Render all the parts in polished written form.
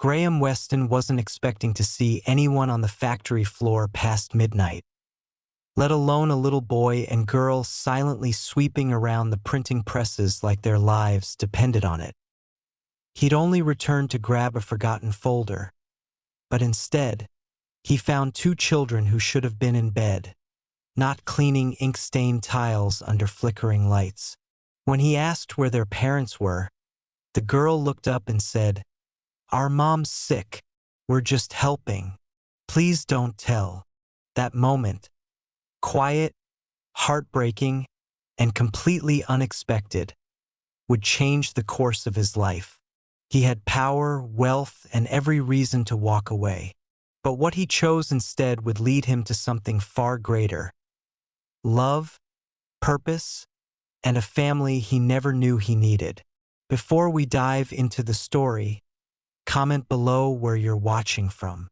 Graham Weston wasn't expecting to see anyone on the factory floor past midnight, let alone a little boy and girl silently sweeping around the printing presses like their lives depended on it. He'd only returned to grab a forgotten folder, but instead, he found two children who should have been in bed, not cleaning ink-stained tiles under flickering lights. When he asked where their parents were, the girl looked up and said, "Our mom's sick. We're just helping. Please don't tell." That moment, quiet, heartbreaking, and completely unexpected, would change the course of his life. He had power, wealth, and every reason to walk away. But what he chose instead would lead him to something far greater: love, purpose, and a family he never knew he needed. Before we dive into the story, comment below where you're watching from.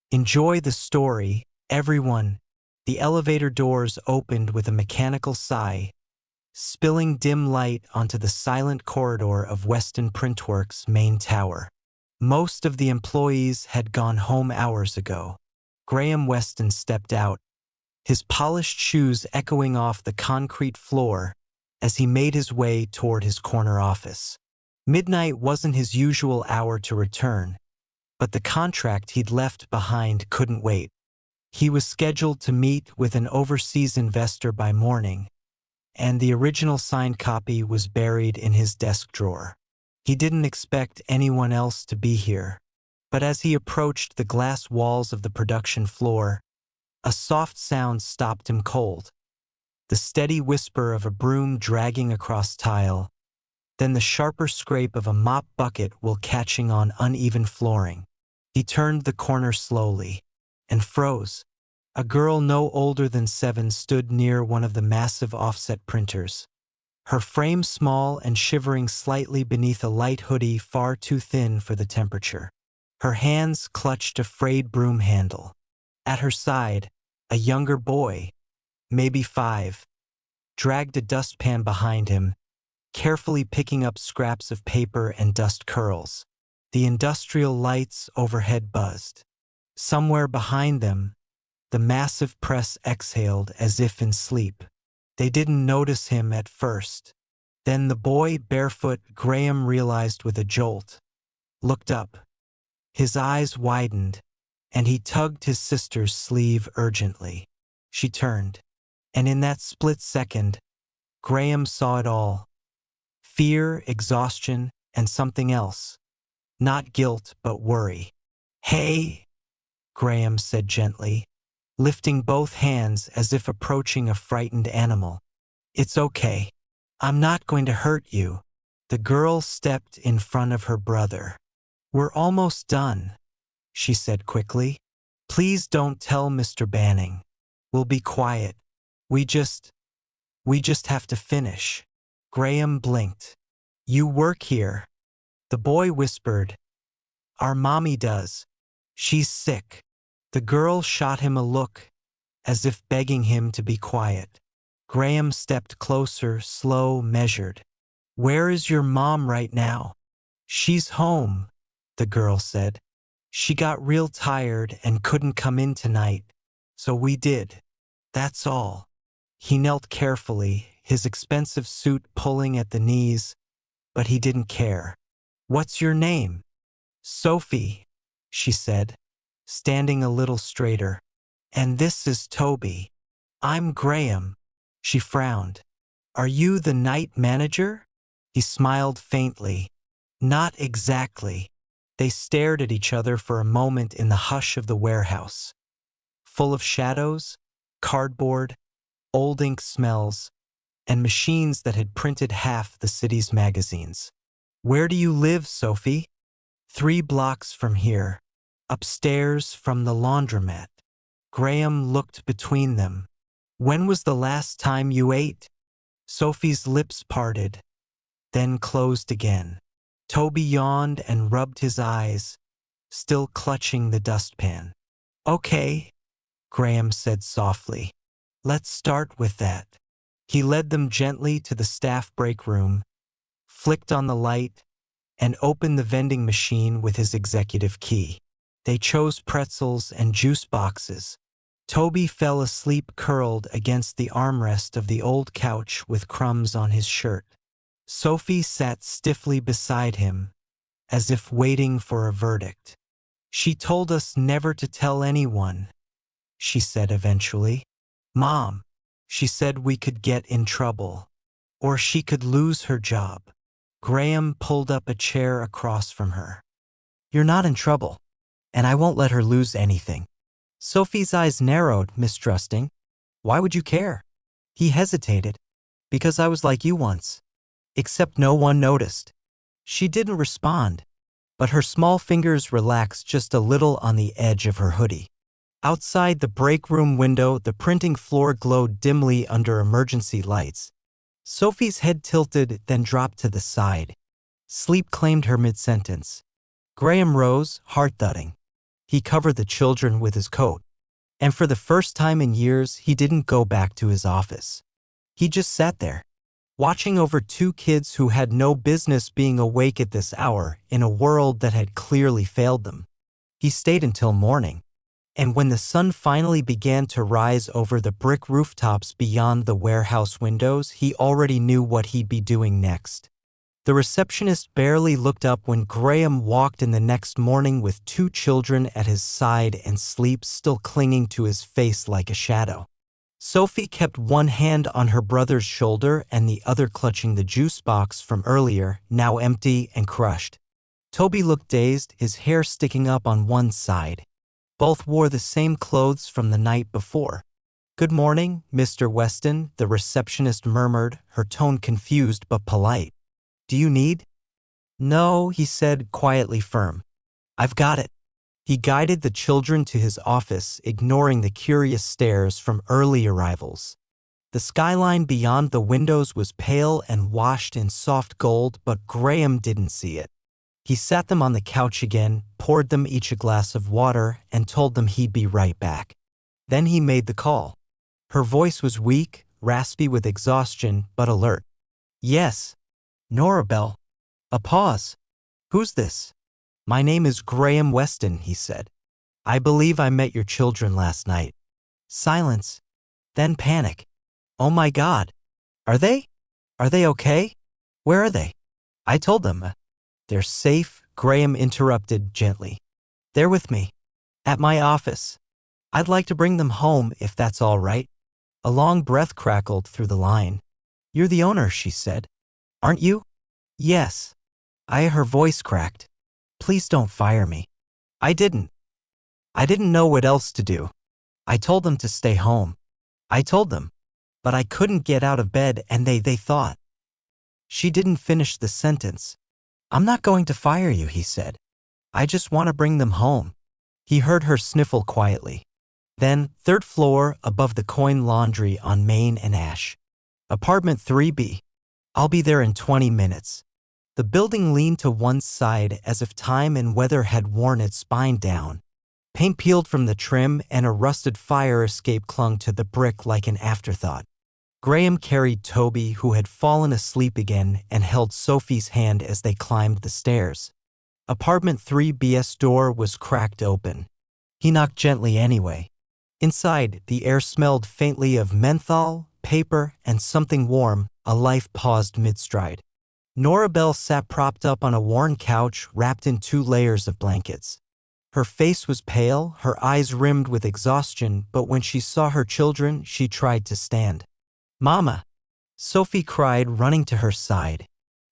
Enjoy the story, everyone. The elevator doors opened with a mechanical sigh, spilling dim light onto the silent corridor of Weston Printworks' main tower. Most of the employees had gone home hours ago. Graham Weston stepped out, his polished shoes echoing off the concrete floor as he made his way toward his corner office. Midnight wasn't his usual hour to return, but the contract he'd left behind couldn't wait. He was scheduled to meet with an overseas investor by morning, and the original signed copy was buried in his desk drawer. He didn't expect anyone else to be here, but as he approached the glass walls of the production floor, a soft sound stopped him cold. The steady whisper of a broom dragging across tile, then the sharper scrape of a mop bucket while catching on uneven flooring. He turned the corner slowly and froze. A girl no older than 7 stood near one of the massive offset printers, her frame small and shivering slightly beneath a light hoodie far too thin for the temperature. Her hands clutched a frayed broom handle. At her side, a younger boy, maybe 5, dragged a dustpan behind him, carefully picking up scraps of paper and dust curls. The industrial lights overhead buzzed. Somewhere behind them, the massive press exhaled as if in sleep. They didn't notice him at first. Then the boy, barefoot, Graham realized with a jolt, looked up. His eyes widened, and he tugged his sister's sleeve urgently. She turned, and in that split second, Graham saw it all. Fear, exhaustion, and something else. Not guilt, but worry. "Hey," Graham said gently, lifting both hands as if approaching a frightened animal. "It's okay. I'm not going to hurt you." The girl stepped in front of her brother. "We're almost done," she said quickly. "Please don't tell Mr. Banning. We'll be quiet. We just have to finish." Graham blinked. "You work here?" The boy whispered. "Our mommy does. She's sick." The girl shot him a look, as if begging him to be quiet. Graham stepped closer, slow, measured. "Where is your mom right now?" "She's home," the girl said. "She got real tired and couldn't come in tonight, so we did. That's all." He knelt carefully, his expensive suit pulling at the knees, but he didn't care. "What's your name?" "Sophie," she said, standing a little straighter. "And this is Toby." "I'm Graham." She frowned. "Are you the night manager?" He smiled faintly. "Not exactly." They stared at each other for a moment in the hush of the warehouse, full of shadows, cardboard, old ink smells, and machines that had printed half the city's magazines. "Where do you live, Sophie?" 3 blocks from here. Upstairs from the laundromat." Graham looked between them. "When was the last time you ate?" Sophie's lips parted, then closed again. Toby yawned and rubbed his eyes, still clutching the dustpan. "Okay," Graham said softly. "Let's start with that." He led them gently to the staff break room, flicked on the light, and opened the vending machine with his executive key. They chose pretzels and juice boxes. Toby fell asleep curled against the armrest of the old couch with crumbs on his shirt. Sophie sat stiffly beside him, as if waiting for a verdict. "She told us never to tell anyone," she said eventually. "Mom, she said we could get in trouble, or she could lose her job." Graham pulled up a chair across from her. "You're not in trouble, and I won't let her lose anything." Sophie's eyes narrowed, mistrusting. "Why would you care?" He hesitated. "Because I was like you once. Except no one noticed." She didn't respond, but her small fingers relaxed just a little on the edge of her hoodie. Outside the break room window, the printing floor glowed dimly under emergency lights. Sophie's head tilted, then dropped to the side. Sleep claimed her mid-sentence. Graham rose, heart-thudding. He covered the children with his coat, and for the first time in years, he didn't go back to his office. He just sat there, watching over two kids who had no business being awake at this hour in a world that had clearly failed them. He stayed until morning, and when the sun finally began to rise over the brick rooftops beyond the warehouse windows, he already knew what he'd be doing next. The receptionist barely looked up when Graham walked in the next morning with two children at his side and sleep still clinging to his face like a shadow. Sophie kept one hand on her brother's shoulder and the other clutching the juice box from earlier, now empty and crushed. Toby looked dazed, his hair sticking up on one side. Both wore the same clothes from the night before. "Good morning, Mr. Weston," the receptionist murmured, her tone confused but polite. "Do you need?" "No," he said, quietly firm. "I've got it." He guided the children to his office, ignoring the curious stares from early arrivals. The skyline beyond the windows was pale and washed in soft gold, but Graham didn't see it. He sat them on the couch again, poured them each a glass of water, and told them he'd be right back. Then he made the call. Her voice was weak, raspy with exhaustion, but alert. "Yes. Norabelle." A pause. "Who's this?" "My name is Graham Weston," he said. "I believe I met your children last night." Silence. Then panic. "Oh my God. Are they okay? Where are they?" "I told them. They're safe," Graham interrupted gently. "They're with me. At my office. I'd like to bring them home if that's all right." A long breath crackled through the line. "You're the owner," she said. "Aren't you?" "Yes." Her voice cracked. "Please don't fire me." I didn't know what else to do. I told them to stay home. I told them. But I couldn't get out of bed and they thought." She didn't finish the sentence. "I'm not going to fire you," he said. "I just want to bring them home." He heard her sniffle quietly. Then, third floor, above the coin laundry on Main and Ash. Apartment 3B. I'll be there in 20 minutes. The building leaned to one side as if time and weather had worn its spine down. Paint peeled from the trim and a rusted fire escape clung to the brick like an afterthought. Graham carried Toby, who had fallen asleep again, and held Sophie's hand as they climbed the stairs. Apartment 3B's door was cracked open. He knocked gently anyway. Inside, the air smelled faintly of menthol, paper, and something warm. A life paused mid-stride. Norabelle sat propped up on a worn couch, wrapped in 2 layers of blankets. Her face was pale, her eyes rimmed with exhaustion, but when she saw her children, she tried to stand. "Mama!" Sophie cried, running to her side.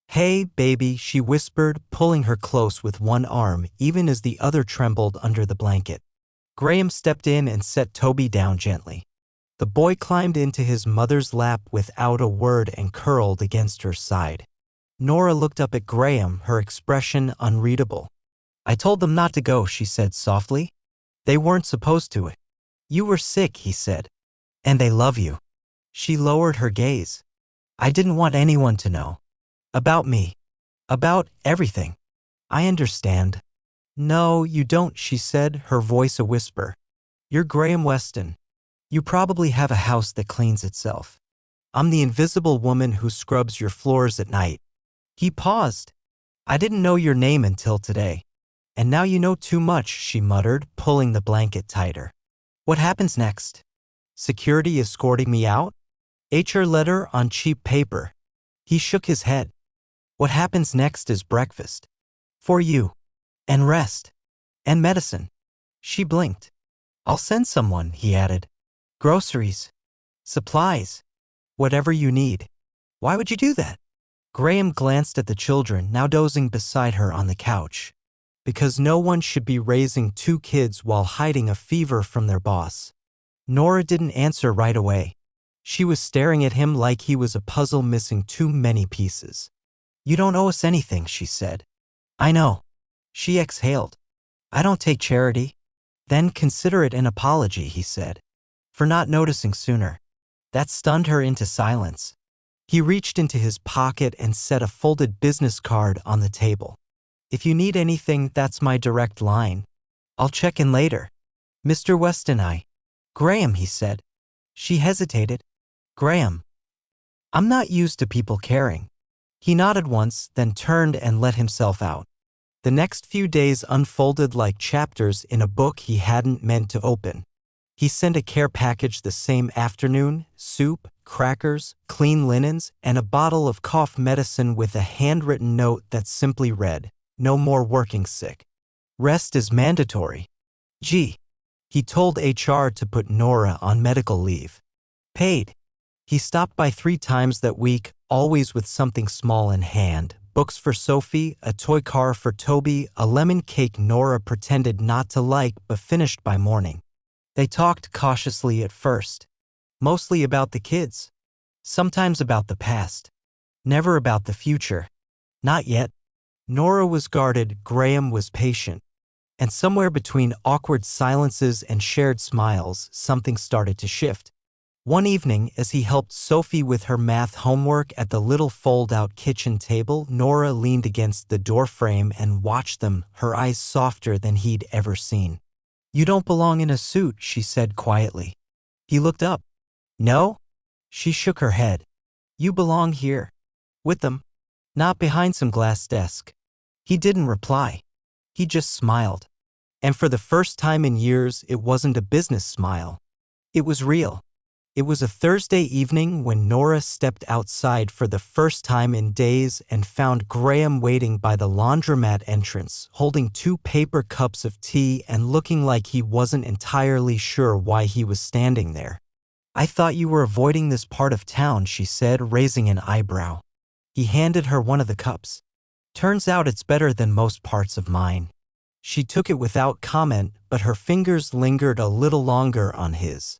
"Hey, baby," she whispered, pulling her close with one arm, even as the other trembled under the blanket. Graham stepped in and set Toby down gently. The boy climbed into his mother's lap without a word and curled against her side. Nora looked up at Graham, her expression unreadable. "I told them not to go," she said softly. "They weren't supposed to. You were sick," he said. "And they love you." She lowered her gaze. "I didn't want anyone to know. About me. About everything. I understand." "No, you don't," she said, her voice a whisper. "You're Graham Weston. You probably have a house that cleans itself. I'm the invisible woman who scrubs your floors at night." He paused. I didn't know your name until today. And now you know too much, she muttered, pulling the blanket tighter. What happens next? Security escorting me out? HR letter on cheap paper. He shook his head. What happens next is breakfast. For you. And rest. And medicine. She blinked. I'll send someone, he added. Groceries. Supplies. Whatever you need. Why would you do that? Graham glanced at the children, now dozing beside her on the couch. Because no one should be raising 2 kids while hiding a fever from their boss. Nora didn't answer right away. She was staring at him like he was a puzzle missing too many pieces. You don't owe us anything, she said. I know. She exhaled. I don't take charity. Then consider it an apology, he said. For not noticing sooner. That stunned her into silence. He reached into his pocket and set a folded business card on the table. If you need anything, that's my direct line. I'll check in later. Mr. Weston, Graham, he said. She hesitated. Graham. I'm not used to people caring. He nodded once, then turned and let himself out. The next few days unfolded like chapters in a book he hadn't meant to open. He sent a care package the same afternoon, soup, crackers, clean linens, and a bottle of cough medicine with a handwritten note that simply read, no more working sick. Rest is mandatory. Gee. He told HR to put Nora on medical leave. Paid. He stopped by 3 times that week, always with something small in hand. Books for Sophie, a toy car for Toby, a lemon cake Nora pretended not to like but finished by morning. They talked cautiously at first. Mostly about the kids. Sometimes about the past. Never about the future. Not yet. Nora was guarded, Graham was patient. And somewhere between awkward silences and shared smiles, something started to shift. One evening, as he helped Sophie with her math homework at the little fold-out kitchen table, Nora leaned against the doorframe and watched them, her eyes softer than he'd ever seen. You don't belong in a suit, she said quietly. He looked up. No? She shook her head. You belong here. With them. Not behind some glass desk. He didn't reply. He just smiled. And for the first time in years, it wasn't a business smile. It was real. It was a Thursday evening when Nora stepped outside for the first time in days and found Graham waiting by the laundromat entrance, holding 2 paper cups of tea and looking like he wasn't entirely sure why he was standing there. I thought you were avoiding this part of town, she said, raising an eyebrow. He handed her one of the cups. Turns out it's better than most parts of mine. She took it without comment, but her fingers lingered a little longer on his.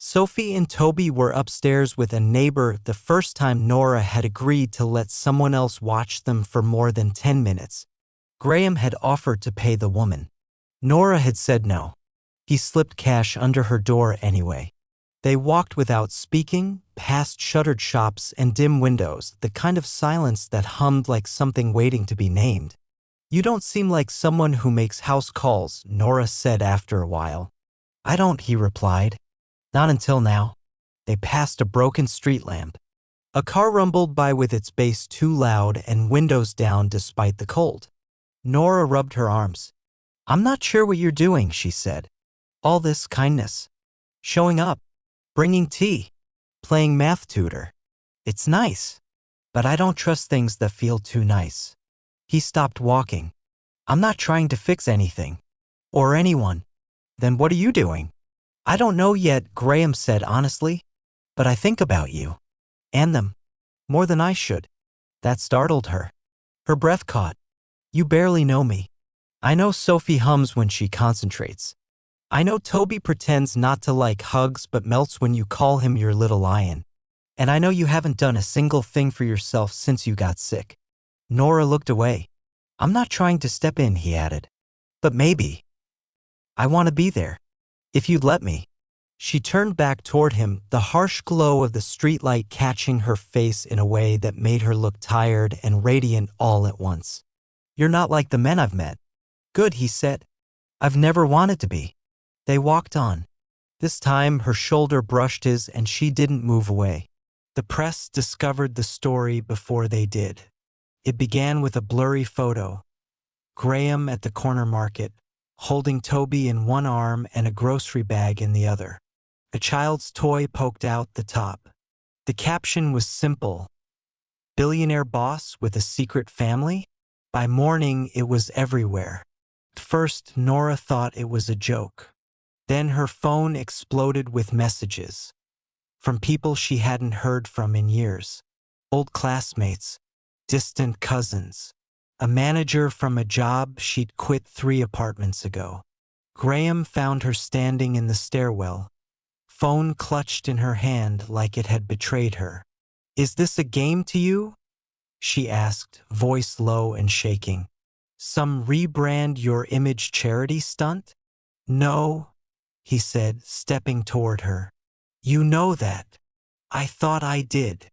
Sophie and Toby were upstairs with a neighbor the first time Nora had agreed to let someone else watch them for more than 10 minutes. Graham had offered to pay the woman. Nora had said no. He slipped cash under her door anyway. They walked without speaking, past shuttered shops and dim windows, the kind of silence that hummed like something waiting to be named. You don't seem like someone who makes house calls, Nora said after a while. I don't, he replied. Not until now. They passed a broken street lamp. A car rumbled by with its bass too loud and windows down despite the cold. Nora rubbed her arms. I'm not sure what you're doing, she said. All this kindness. Showing up. Bringing tea. Playing math tutor. It's nice. But I don't trust things that feel too nice. He stopped walking. I'm not trying to fix anything. Or anyone. Then what are you doing? I don't know yet, Graham said honestly. But I think about you. And them. More than I should. That startled her. Her breath caught. You barely know me. I know Sophie hums when she concentrates. I know Toby pretends not to like hugs but melts when you call him your little lion. And I know you haven't done a single thing for yourself since you got sick. Nora looked away. I'm not trying to step in, he added. But maybe. I want to be there. If you'd let me. She turned back toward him, the harsh glow of the streetlight catching her face in a way that made her look tired and radiant all at once. You're not like the men I've met. Good, he said. I've never wanted to be. They walked on. This time her shoulder brushed his and she didn't move away. The press discovered the story before they did. It began with a blurry photo. Graham at the corner market, holding Toby in one arm and a grocery bag in the other. A child's toy poked out the top. The caption was simple: "Billionaire boss with a secret family?" By morning, it was everywhere. At first, Nora thought it was a joke. Then her phone exploded with messages from people she hadn't heard from in years. Old classmates, distant cousins, a manager from a job she'd quit 3 apartments ago. Graham found her standing in the stairwell, phone clutched in her hand like it had betrayed her. "Is this a game to you?" she asked, voice low and shaking. "Some rebrand your image charity stunt?" "No," he said, stepping toward her. "You know that. I thought I did.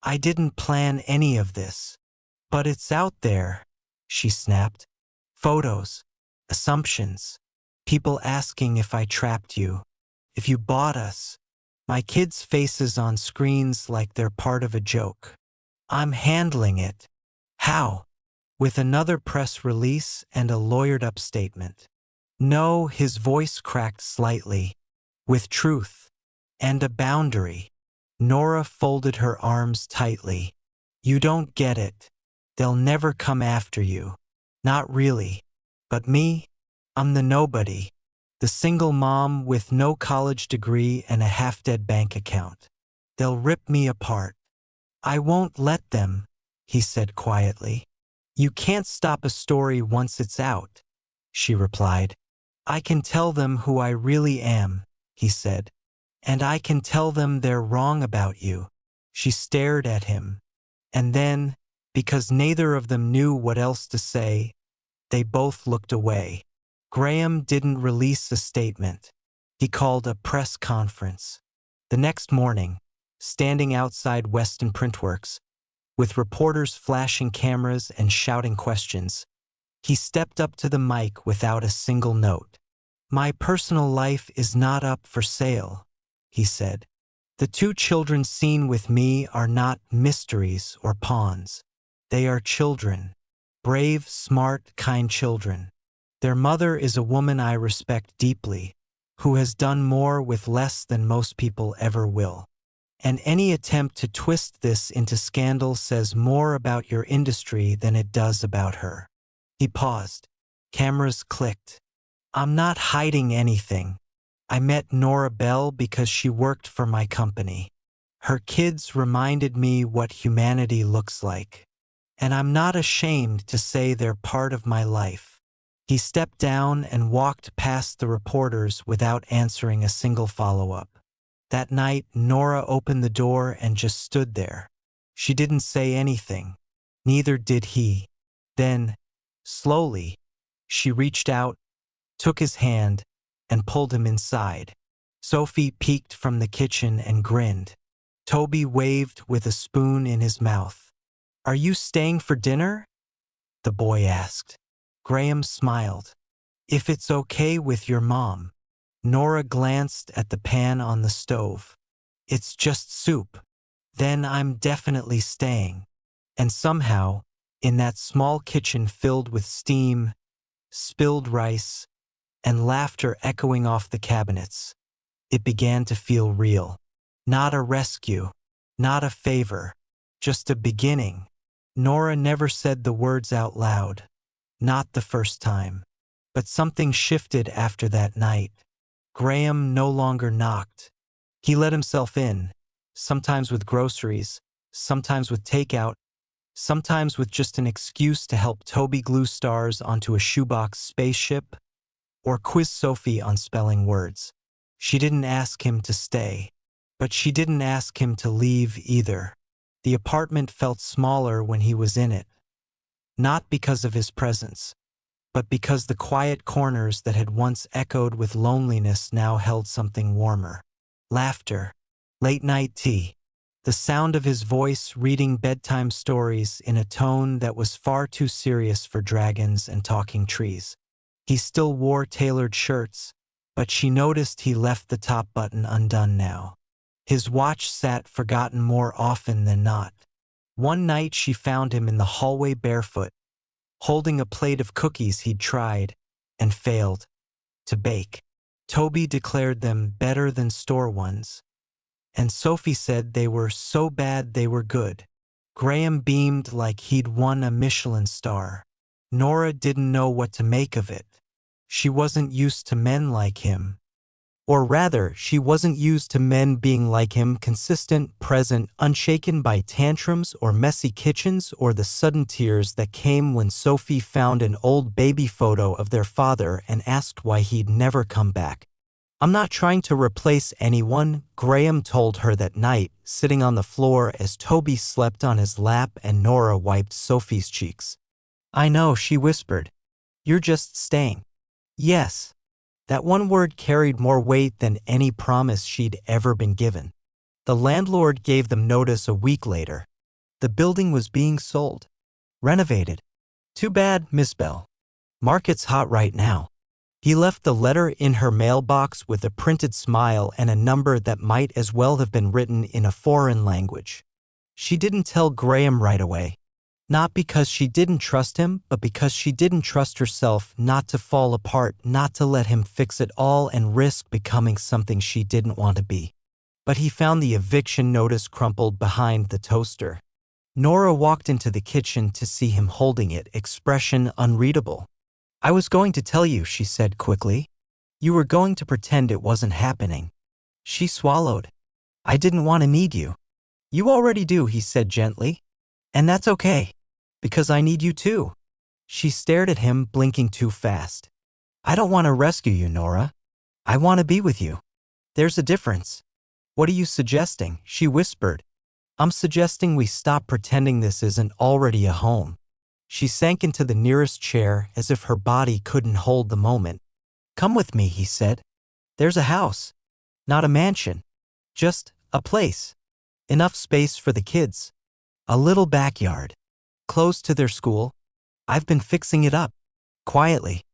I didn't plan any of this. But it's out there," she snapped. "Photos, assumptions, people asking if I trapped you, if you bought us, my kids' faces on screens like they're part of a joke. I'm handling it." "How?" With another press release and a lawyered-up statement. "No," his voice cracked slightly. "With truth. And a boundary." Nora folded her arms tightly. "You don't get it. They'll never come after you. Not really. But me? I'm the nobody. The single mom with no college degree and a half-dead bank account. They'll rip me apart." "I won't let them," he said quietly. "You can't stop a story once it's out," she replied. "I can tell them who I really am," he said. "And I can tell them they're wrong about you." She stared at him. And then, because neither of them knew what else to say, they both looked away. Graham didn't release a statement. He called a press conference. The next morning, standing outside Weston Printworks, with reporters flashing cameras and shouting questions, he stepped up to the mic without a single note. "My personal life is not up for sale," he said. "The 2 children seen with me are not mysteries or pawns. They are children. Brave, smart, kind children. Their mother is a woman I respect deeply, who has done more with less than most people ever will. And any attempt to twist this into scandal says more about your industry than it does about her." He paused. Cameras clicked. "I'm not hiding anything. I met Nora Bell because she worked for my company. Her kids reminded me what humanity looks like. And I'm not ashamed to say they're part of my life." He stepped down and walked past the reporters without answering a single follow-up. That night, Nora opened the door and just stood there. She didn't say anything. Neither did he. Then, slowly, she reached out, took his hand, and pulled him inside. Sophie peeked from the kitchen and grinned. Toby waved with a spoon in his mouth. "Are you staying for dinner?" the boy asked. Graham smiled. "If it's okay with your mom." Nora glanced at the pan on the stove. "It's just soup." "Then I'm definitely staying." And somehow, in that small kitchen filled with steam, spilled rice, and laughter echoing off the cabinets, it began to feel real. Not a rescue, not a favor, just a beginning. Nora never said the words out loud, not the first time. But something shifted after that night. Graham no longer knocked. He let himself in, sometimes with groceries, sometimes with takeout, sometimes with just an excuse to help Toby glue stars onto a shoebox spaceship, or quiz Sophie on spelling words. She didn't ask him to stay, but she didn't ask him to leave either. The apartment felt smaller when he was in it, not because of his presence, but because the quiet corners that had once echoed with loneliness now held something warmer. Laughter, late-night tea, the sound of his voice reading bedtime stories in a tone that was far too serious for dragons and talking trees. He still wore tailored shirts, but she noticed he left the top button undone now. His watch sat forgotten more often than not. One night she found him in the hallway barefoot, holding a plate of cookies he'd tried and failed to bake. Toby declared them better than store ones, and Sophie said they were so bad they were good. Graham beamed like he'd won a Michelin star. Nora didn't know what to make of it. She wasn't used to men like him. Or rather, she wasn't used to men being like him, consistent, present, unshaken by tantrums or messy kitchens or the sudden tears that came when Sophie found an old baby photo of their father and asked why he'd never come back. "I'm not trying to replace anyone," Graham told her that night, sitting on the floor as Toby slept on his lap and Nora wiped Sophie's cheeks. "I know," she whispered. "You're just staying." Yes. That one word carried more weight than any promise she'd ever been given. The landlord gave them notice a week later. The building was being sold. Renovated. "Too bad, Miss Bell. Market's hot right now." He left the letter in her mailbox with a printed smile and a number that might as well have been written in a foreign language. She didn't tell Graham right away. Not because she didn't trust him, but because she didn't trust herself not to fall apart, not to let him fix it all and risk becoming something she didn't want to be. But he found the eviction notice crumpled behind the toaster. Nora walked into the kitchen to see him holding it, expression unreadable. "I was going to tell you," she said quickly. "You were going to pretend it wasn't happening." She swallowed. "I didn't want to need you." "You already do," he said gently. "And that's okay. Because I need you too." She stared at him, blinking too fast. "I don't want to rescue you, Nora. I want to be with you. There's a difference." "What are you suggesting?" she whispered. "I'm suggesting we stop pretending this isn't already a home." She sank into the nearest chair as if her body couldn't hold the moment. "Come with me," he said. "There's a house. Not a mansion. Just a place. Enough space for the kids. A little backyard. Close to their school. I've been fixing it up. Quietly.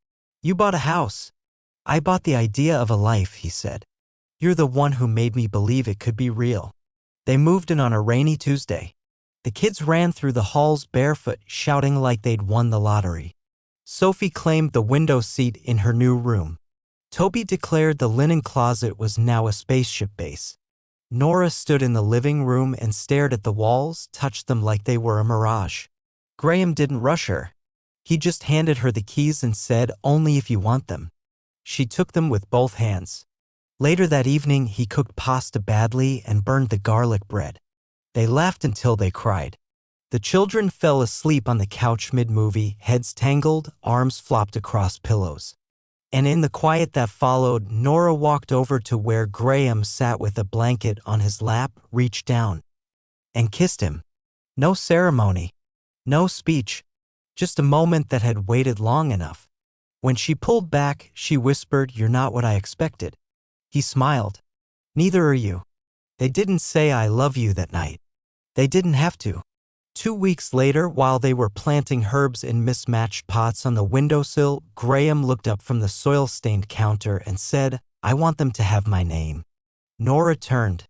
You bought a house. I bought the idea of a life," he said. "You're the one who made me believe it could be real." They moved in on a rainy Tuesday. The kids ran through the halls barefoot, shouting like they'd won the lottery. Sophie claimed the window seat in her new room. Toby declared the linen closet was now a spaceship base. Nora stood in the living room and stared at the walls, touched them like they were a mirage. Graham didn't rush her. He just handed her the keys and said, "Only if you want them." She took them with both hands. Later that evening, he cooked pasta badly and burned the garlic bread. They laughed until they cried. The children fell asleep on the couch mid-movie, heads tangled, arms flopped across pillows. And in the quiet that followed, Nora walked over to where Graham sat with a blanket on his lap, reached down, and kissed him. No ceremony. No speech, just a moment that had waited long enough. When she pulled back, she whispered, "You're not what I expected." He smiled. "Neither are you." They didn't say "I love you" that night. They didn't have to. 2 weeks later, while they were planting herbs in mismatched pots on the windowsill, Graham looked up from the soil-stained counter and said, "I want them to have my name." Nora turned.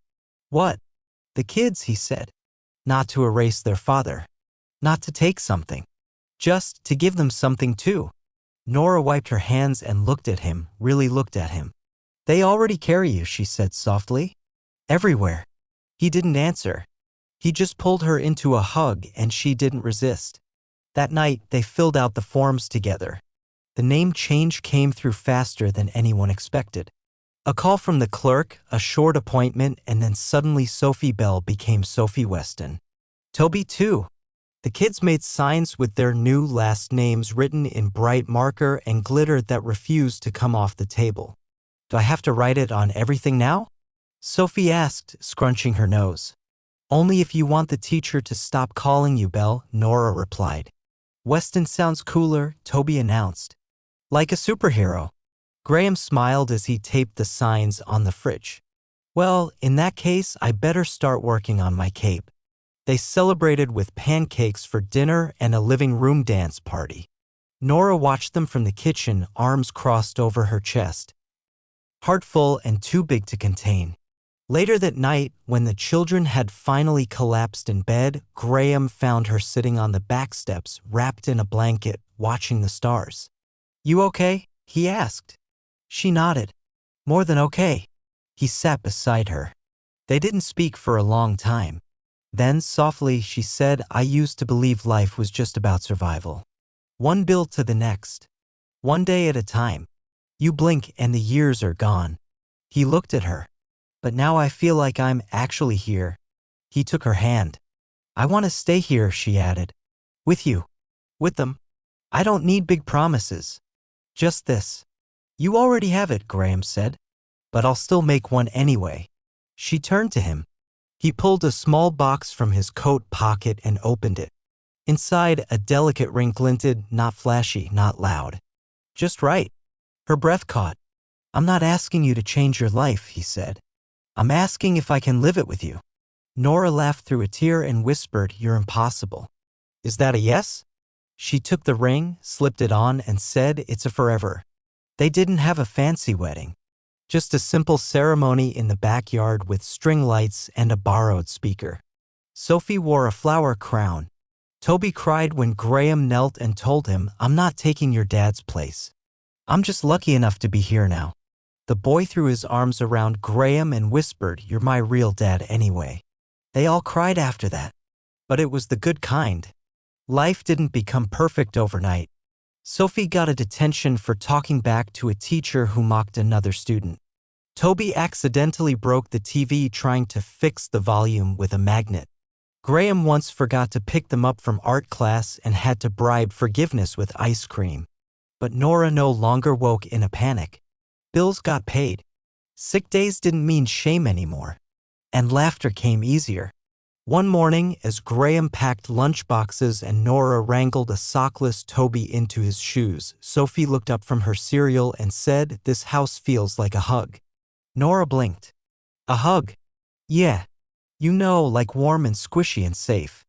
"What?" "The kids," he said. "Not to erase their father. Not to take something. Just to give them something too." Nora wiped her hands and looked at him, really looked at him. "They already carry you," she said softly. "Everywhere." He didn't answer. He just pulled her into a hug and she didn't resist. That night, they filled out the forms together. The name change came through faster than anyone expected. A call from the clerk, a short appointment, and then suddenly Sophie Bell became Sophie Weston. Toby too. The kids made signs with their new last names written in bright marker and glitter that refused to come off the table. "Do I have to write it on everything now?" Sophie asked, scrunching her nose. "Only if you want the teacher to stop calling you Belle," Nora replied. "Weston sounds cooler," Toby announced. "Like a superhero." Graham smiled as he taped the signs on the fridge. "Well, in that case, I better start working on my cape." They celebrated with pancakes for dinner and a living room dance party. Nora watched them from the kitchen, arms crossed over her chest. Heart full and too big to contain. Later that night, when the children had finally collapsed in bed, Graham found her sitting on the back steps, wrapped in a blanket, watching the stars. "You okay?" he asked. She nodded. "More than okay." He sat beside her. They didn't speak for a long time. Then, softly, she said, "I used to believe life was just about survival. One bill to the next. One day at a time. You blink and the years are gone." He looked at her. "But now I feel like I'm actually here." He took her hand. "I want to stay here," she added. "With you. With them. I don't need big promises. Just this." "You already have it," Graham said. "But I'll still make one anyway." She turned to him. He pulled a small box from his coat pocket and opened it. Inside, a delicate ring glinted, not flashy, not loud. Just right. Her breath caught. "I'm not asking you to change your life," he said. "I'm asking if I can live it with you." Nora laughed through a tear and whispered, "You're impossible." "Is that a yes?" She took the ring, slipped it on, and said, "It's a forever." They didn't have a fancy wedding. Just a simple ceremony in the backyard with string lights and a borrowed speaker. Sophie wore a flower crown. Toby cried when Graham knelt and told him, "I'm not taking your dad's place. I'm just lucky enough to be here now." The boy threw his arms around Graham and whispered, "You're my real dad anyway." They all cried after that. But it was the good kind. Life didn't become perfect overnight. Sophie got a detention for talking back to a teacher who mocked another student. Toby accidentally broke the TV trying to fix the volume with a magnet. Graham once forgot to pick them up from art class and had to bribe forgiveness with ice cream. But Nora no longer woke in a panic. Bills got paid. Sick days didn't mean shame anymore. And laughter came easier. One morning, as Graham packed lunchboxes and Nora wrangled a sockless Toby into his shoes, Sophie looked up from her cereal and said, "This house feels like a hug." Nora blinked. "A hug?" "Yeah. You know, like warm and squishy and safe."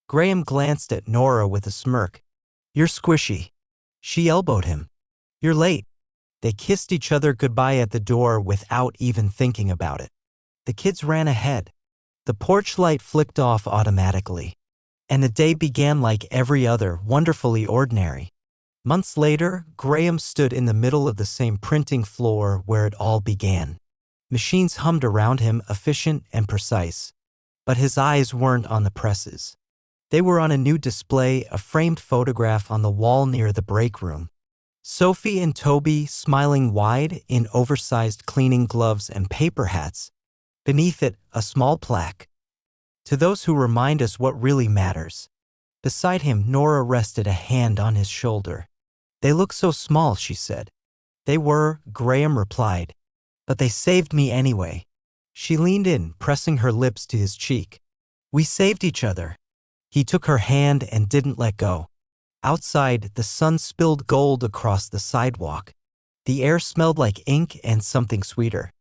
Graham glanced at Nora with a smirk. "You're squishy." She elbowed him. "You're late." They kissed each other goodbye at the door without even thinking about it. The kids ran ahead. The porch light flicked off automatically. And the day began like every other, wonderfully ordinary. Months later, Graham stood in the middle of the same printing floor where it all began. Machines hummed around him, efficient and precise. But his eyes weren't on the presses. They were on a new display, a framed photograph on the wall near the break room. Sophie and Toby smiling wide in oversized cleaning gloves and paper hats. Beneath it, a small plaque. "To those who remind us what really matters." Beside him, Nora rested a hand on his shoulder. "They look so small," she said. "They were," Graham replied. "But they saved me anyway." She leaned in, pressing her lips to his cheek. "We saved each other." He took her hand and didn't let go. Outside, the sun spilled gold across the sidewalk. The air smelled like ink and something sweeter.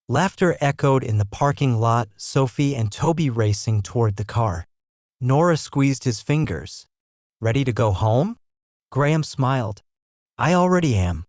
Laughter echoed in the parking lot, Sophie and Toby racing toward the car. Nora squeezed his fingers. "Ready to go home?" Graham smiled. "I already am."